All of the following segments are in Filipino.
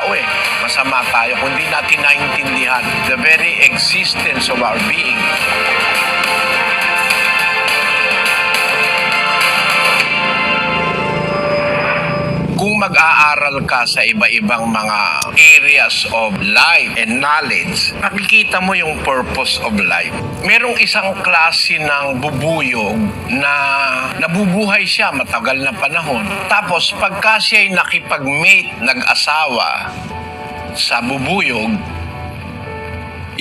tao eh. Masama tayo kung di natin naintindihan the very existence of our being. Kung mag-aaral ka sa iba-ibang mga areas of life and knowledge, makikita mo yung purpose of life. Merong isang klase ng bubuyog na nabubuhay siya matagal na panahon. Tapos pagka siya'y nakipag-mate, nag-asawa sa bubuyog,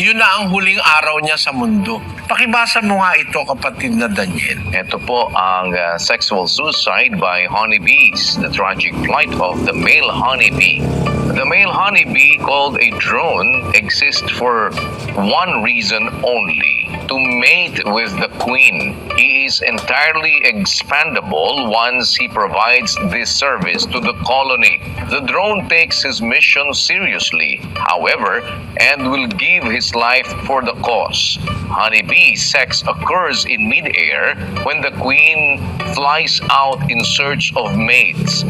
yun na ang huling araw niya sa mundo. Pakibasa mo nga ito, kapatid na Daniel. Ito po ang sexual suicide by honeybees, the tragic plight of the male honeybee. The male honeybee, called a drone, exists for one reason only: to mate with the queen. He is entirely expandable once he provides this service to the colony. The drone takes his mission seriously, however, and will give his life for the cause. Honeybee sex occurs in mid-air when the queen flies out in search of mates.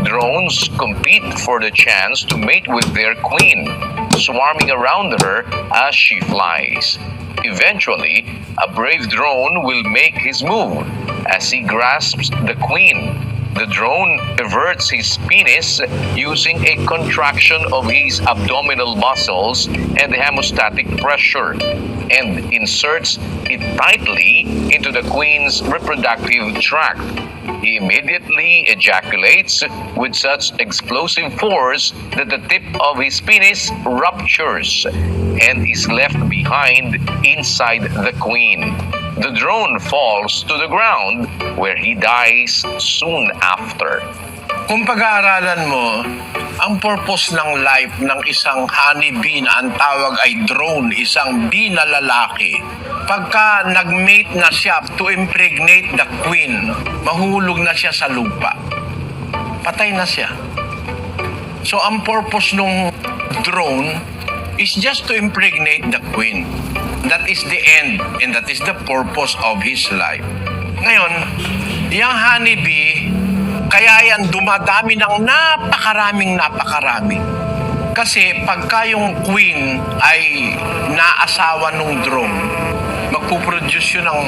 Drones compete for the chance to mate with their queen, swarming around her as she flies. Eventually, a brave drone will make his move. As he grasps the queen, the drone everts his penis using a contraction of his abdominal muscles and hemostatic pressure, and inserts it tightly into the queen's reproductive tract. He immediately ejaculates with such explosive force that the tip of his penis ruptures and is left behind inside the queen. The drone falls to the ground where he dies soon after. Kung pag-aaralan mo, ang purpose ng life ng isang honeybee na ang tawag ay drone, isang bee na lalaki, pagka nag-mate na siya to impregnate the queen, mahuhulog na siya sa lupa. Patay na siya. So ang purpose ng drone is just to impregnate the queen. That is the end and that is the purpose of his life. Ngayon, yung honeybee, kaya yan dumadami ng napakarami. Kasi pagka yung queen ay naasawa nung drone, magpuproduce yun ng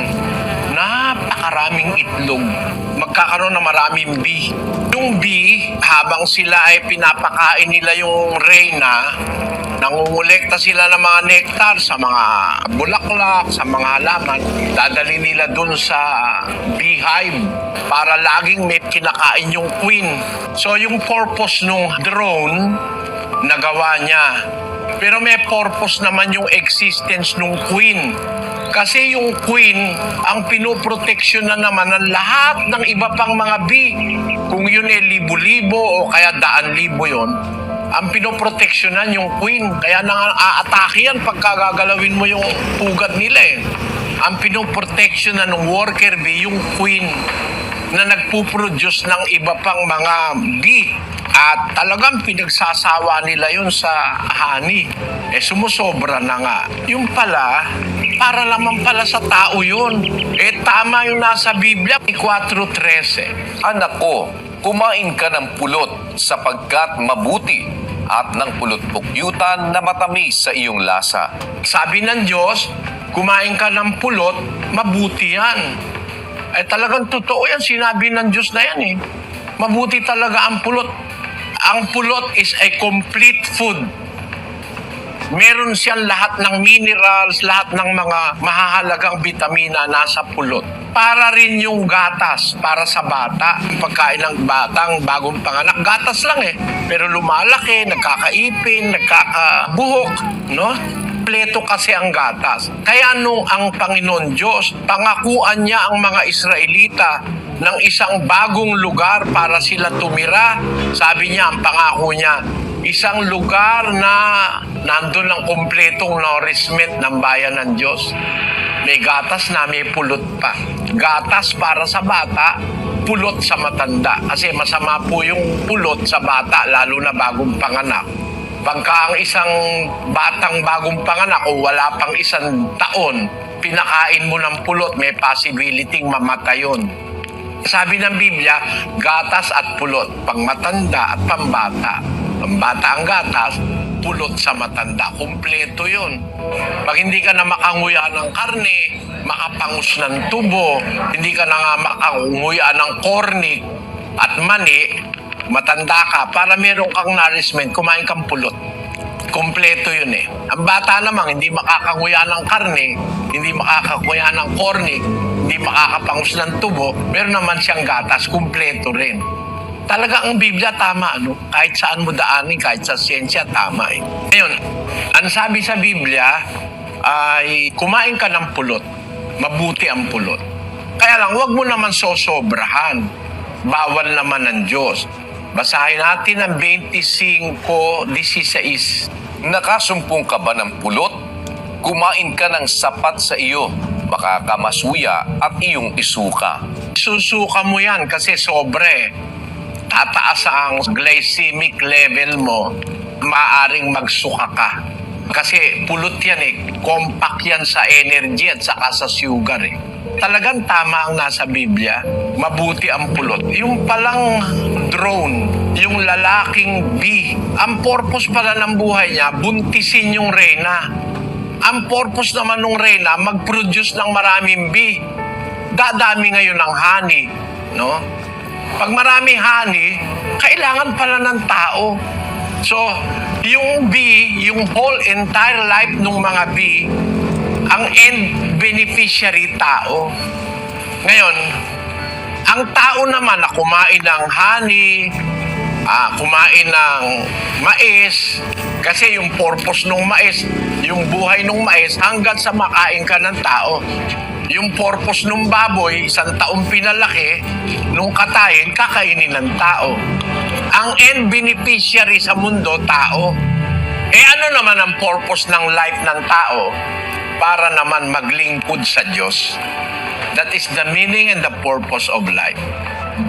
napakaraming itlog. Magkakaroon ng maraming bee. Yung bee, habang sila ay pinapakain nila yung reyna, nangungulekta sila ng mga nectar sa mga bulaklak, sa mga halaman. Dadali nila dun sa beehive para laging may kinakain yung queen. So yung purpose nung drone, nagawa niya. Pero may purpose naman yung existence nung queen. Kasi yung queen, ang pinoproteksyon na naman ng lahat ng iba pang mga bee. Kung yun ay libo-libo o kaya daan-libo yun, ang pinoproteksyonan yung queen. Kaya nang-aatake yan pagka gagalawin mo yung pugad nila eh. Ang pinoproteksyonan ng worker bee, yung queen na nagpuproduce ng iba pang mga bee. At talagang pinagsasawa nila yun sa honey. Eh sumusobra na nga. Yung pala, para naman pala sa tao yun. Eh tama yung nasa Biblia, 4:13. Anak ko, kumain ka ng pulot sapagkat mabuti at ng pulot-pukyutan na matamis sa iyong lasa. Sabi ng Diyos, kumain ka ng pulot, mabuti yan. Eh talagang totoo yan, sinabi ng Diyos na yan eh. Mabuti talaga ang pulot. Ang pulot is a complete food. Meron siyang lahat ng minerals, lahat ng mga mahahalagang bitamina nasa pulot. Para rin yung gatas, para sa bata. Yung pagkain ng batang bagong panganak, gatas lang eh. Pero lumalaki, nagkakaipin, nagkakabuhok, no? Kompleto kasi ang gatas. Kaya nung ang Panginoon Diyos, pangakuan niya ang mga Israelita ng isang bagong lugar para sila tumira. Sabi niya, ang pangako niya, isang lugar na nandun ang kompletong nourishment ng bayan ng Diyos. May gatas na, may pulot pa. Gatas para sa bata, pulot sa matanda. Kasi masama po yung pulot sa bata, lalo na bagong panganak. Pagka ang isang batang bagong panganak o wala pang isang taon, pinakain mo ng pulot, may possibility mamatay yun. Sabi ng Biblia, gatas at pulot, pang matanda at pambata. Ang bata ang gatas, pulot sa matanda. Kumpleto yun. Pag hindi ka na makanguya ng karne, makapangus ng tubo, hindi ka na nga makanguya ng cornic at mani, matanda ka, para meron kang nourishment, kumain kang pulot. Kompleto yun eh. Ang bata namang hindi makakakuya ng karne, hindi makakakuya ng cornic, hindi makakapangus ng tubo, meron naman siyang gatas, kompleto rin. Talaga ang Biblia tama, ano? Kahit saan mo daanin, kahit sa siyensya, tama eh. Ngayon, ang sabi sa Biblia ay kumain ka ng pulot. Mabuti ang pulot. Kaya lang, huwag mo naman sosobrahan. Bawal naman ng Diyos. Basahin natin ang 25:16. Nakasumpong ka ba ng pulot? Kumain ka ng sapat sa iyo, baka ka masuya at iyong isuka. Susuka mo yan kasi sobre. Tataas ang glycemic level mo, maaring magsuka ka. Kasi pulot yan eh. Compact yan sa energy at saka sa sugar eh. Talagang tama ang nasa Biblia. Mabuti ang pulot. Yung palang drone, yung lalaking bee, ang purpose pala ng buhay niya, buntisin yung reyna. Ang purpose naman ng reyna, mag-produce ng maraming bee. Dadami ngayon ng honey, no? Pag marami honey, kailangan pala ng tao. So, yung bee, yung whole entire life ng mga bee, ang end beneficiary tao. Ngayon, ang tao naman na kumain ng honey, kumain ng mais, kasi yung purpose ng mais, yung buhay ng mais, hanggang sa makain ka ng tao. Yung purpose ng baboy, isang taong pinalaki, nung katayin, kakainin ng tao. Ang end beneficiary sa mundo, tao. Eh ano naman ang purpose ng life ng tao? Para naman maglingkod sa Diyos. That is the meaning and the purpose of life.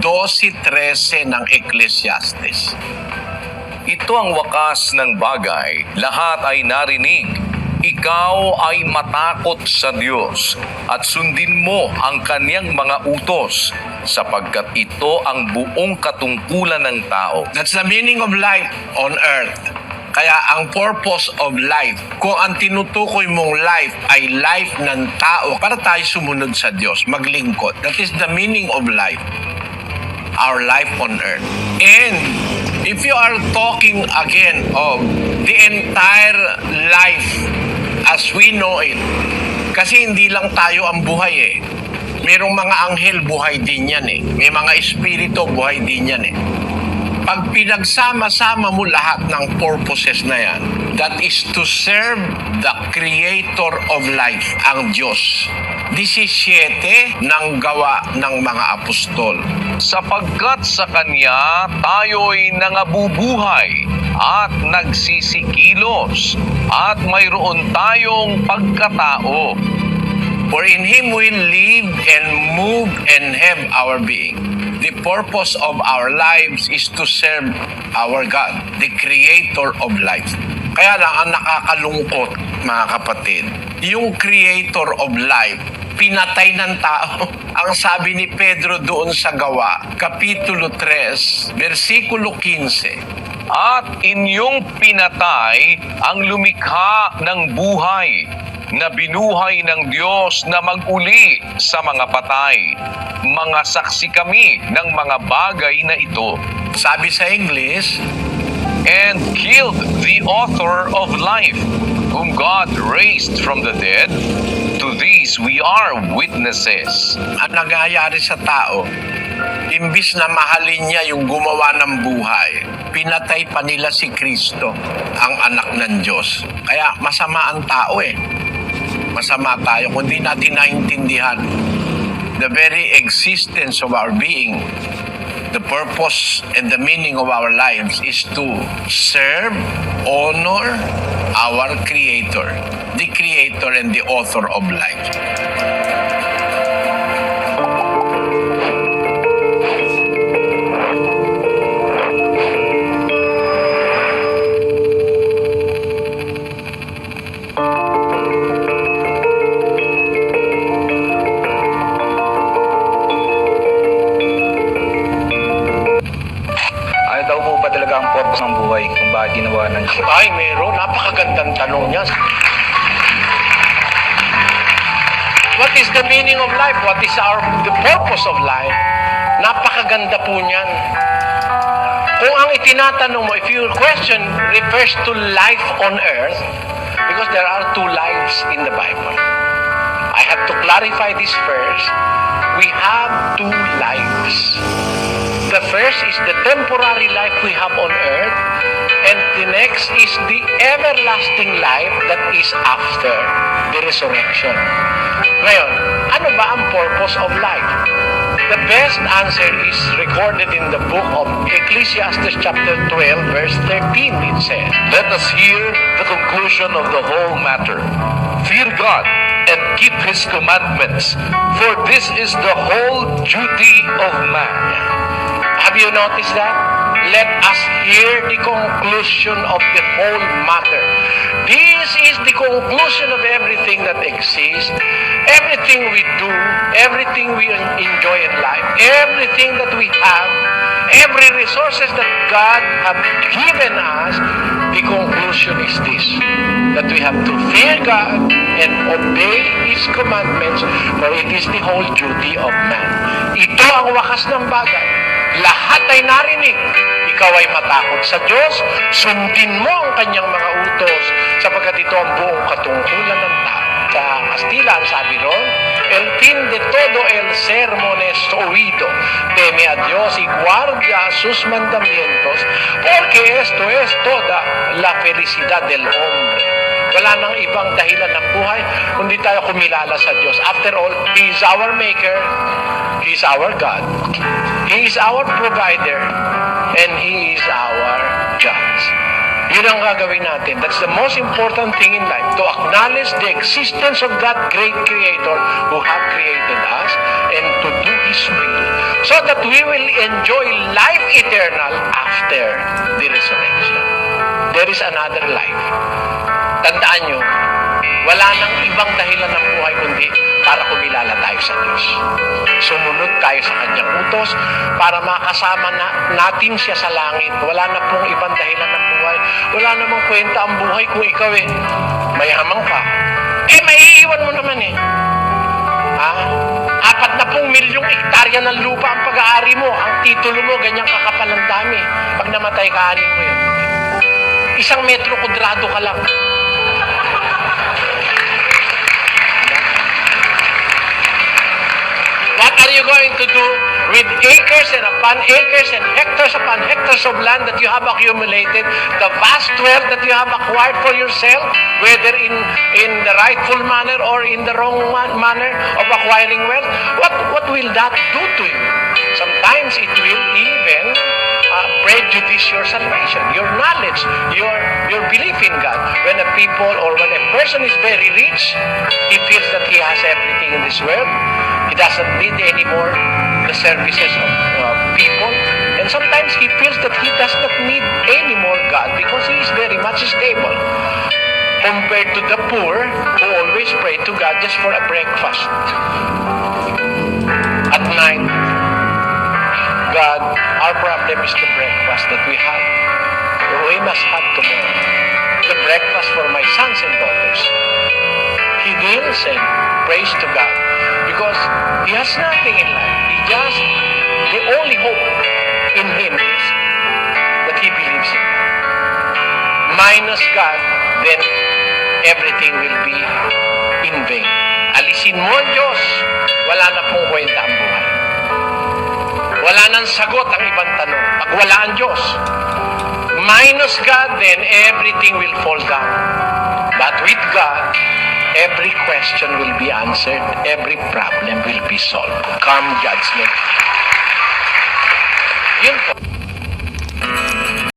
12:13 ng Ecclesiastes. Ito ang wakas ng bagay, lahat ay narinig. Ikaw ay matakot sa Diyos at sundin mo ang kaniyang mga utos sapagkat ito ang buong katungkulan ng tao. That's the meaning of life on earth. Kaya ang purpose of life, kung ang tinutukoy mong life ay life ng tao, para tayo sumunod sa Diyos, maglingkod. That is the meaning of life. Our life on earth. And if you are talking again of the entire life as we know it, kasi hindi lang tayo ang buhay eh. Merong mga anghel, buhay din yan eh. May mga espiritu, buhay din yan eh. Pag pinagsama-sama mo lahat ng purposes na yan, that is to serve the Creator of life, ang Diyos. 17 ng gawa ng mga apostol. Sapagkat sa Kanya tayo'y nangabubuhay at nagsisikilos at mayroon tayong pagkatao. For in Him we live and move and have our being. The purpose of our lives is to serve our God, the Creator of life. Kaya lang ang nakakalungkot, mga kapatid, yung Creator of life, pinatay ng tao. Ang sabi ni Pedro doon sa Gawa, Kapitulo 3, versikulo 15. At inyong pinatay ang lumikha ng buhay na binuhay ng Diyos na mag-uli sa mga patay. Mga saksi kami ng mga bagay na ito. Sabi sa English, And killed the author of life, whom God raised from the dead. To these we are witnesses. ang nangyayari sa tao, imbis na mahalin niya yung gumawa ng buhay, pinatay pa nila si Kristo, ang anak ng Diyos. Kaya masama ang tao eh. Masama tayo kung di natin naintindihan the very existence of our being. The purpose and the meaning of our lives is to serve, honor our Creator, the Creator and the author of life. Ano daw po ba talaga ang purpose ng buhay kung bakit ginawa ng Diyos? Ay, meron. Napakagandang tanong niya. What is the meaning of life? What is the purpose of life? Napakaganda po niyan. Kung ang itinatanong mo, if your question refers to life on earth, because there are two lives in the Bible. I have to clarify this first. We have two lives. The first is the temporary life we have on earth, and the next is the everlasting life that is after the resurrection. Ngayon, ano ba ang purpose of life? The best answer is recorded in the book of Ecclesiastes chapter 12 verse 13. It says, Let us hear the conclusion of the whole matter. Fear God and keep His commandments, for this is the whole duty of man. have you noticed that? Let us hear the conclusion of the whole matter. This is the conclusion of everything that exists, everything we do, everything we enjoy in life, everything that we have, every resources that God have given us. The conclusion is this, that we have to fear God and obey His commandments, for it is the whole duty of man. Ito ang wakas ng bagay. Lahat ay narinig. Ikaw ay matakot sa Diyos, sundin mo ang kanyang mga utos, sapagkat ito ang buong katungkulan ng tao. Sa Kastila, ang sabi ron, el fin de todo el sermon es oído, teme a Dios y guarda sus mandamientos, porque esto es toda la felicidad del hombre. Wala nang ibang dahilan ng buhay, kundi tayo kumilala sa Diyos. After all, He is our Maker, He is our God, He is our provider, and He is our judge. Yun ang gagawin natin. That's the most important thing in life, to acknowledge the existence of that great Creator who have created us and to do His will, so that we will enjoy life eternal after the resurrection. There is another life. Tandaan nyo, wala nang ibang dahilan ng buhay kundi para kumilala tayo sa Diyos. Sumunod tayo sa Kanyang utos para makasama natin Siya sa langit. Wala na pong ibang dahilan ng buhay. Wala namang kwenta ang buhay kung ikaw mayaman ka. Maiiwan mo naman Ha? 40 milyong hektarya ng lupa ang pag-aari mo. Ang titulo mo, ganyang kakapal ang dami. Pag namatay, kaanin mo yun. 1 metro kudrado ka lang. What are you going to do with acres and upon acres and hectares upon hectares of land that you have accumulated, the vast wealth that you have acquired for yourself, whether in the rightful manner or in the wrong manner of acquiring wealth? What will that do to you? Sometimes it will even prejudice your salvation, your knowledge, your belief in God. When a people or when a person is very rich, he feels that he has everything in this world. He doesn't need anymore the services of people. And sometimes he feels that he does not need any more God because he is very much stable. Compared to the poor who always pray to God just for a breakfast. At night, God, our problem is the breakfast that we have. We must have tomorrow. The breakfast for my sons and daughters. He kneels and prays to God because he has nothing in life. The only hope in him is that he believes in God. Minus God, then everything will be in vain. Alisin mo ang Diyos, wala na pong kwenta ang buhay. Wala nang sagot ang ibang tanong. Pag wala ang Diyos, minus God, then everything will fall down. But with God, every question will be answered, every problem will be solved. Calm judgment. Yun po.